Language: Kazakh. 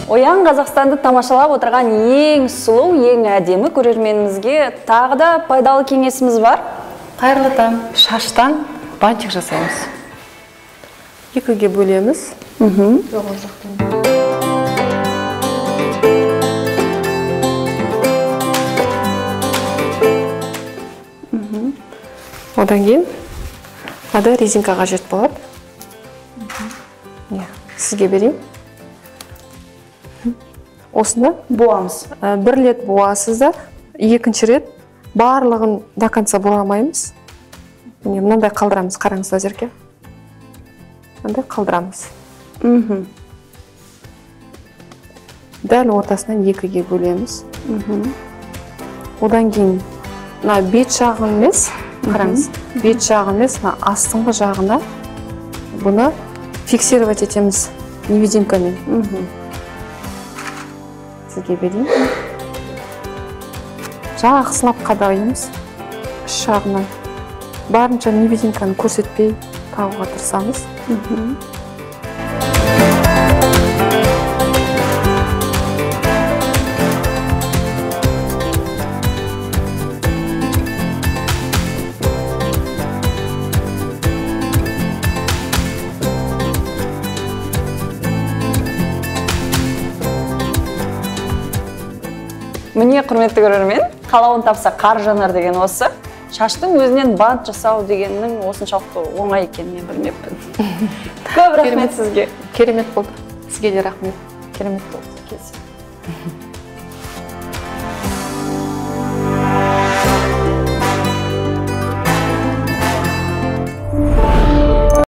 Оян Қазақстанды тамашалап отырған ең сұлу, ең әдемі көрерменімізге тағы да пайдалы кеңесіміз бар. Қайырлы таң. Шаштан бантик жасаймыз. Екіге бөлеміз. Одан кейін ада резинка қажет болады. Сізге берейін. Осында Буамыз. бір рет буасыздар, екінші рет барлығын до конца буамаймыз. Мынандай қалдырамыз, қараңыздар жерге. Мынандай қалдырамыз. Дәл ортасынан екіге бөлеміз. Одан кейін бет жағын емес, қараңыз, бет жағын емес, астыңғы жағына бұны фиксировать етеміз невидимкамен. Сізге берейін. Жақсылап қадағаймыз үш жағынан. Барынша невидимканы көрсетпей тағуға тырысамыз. Міне, құрметті көрермен, қалауын тапса қар жанар деген осы. Шаштың өзінен бант жасау дегеннің осыншалықты оңай екенін мен білмеппін. Көп рахмет сізге. Керемет болды. Сізге де рахмет. Керемет болды.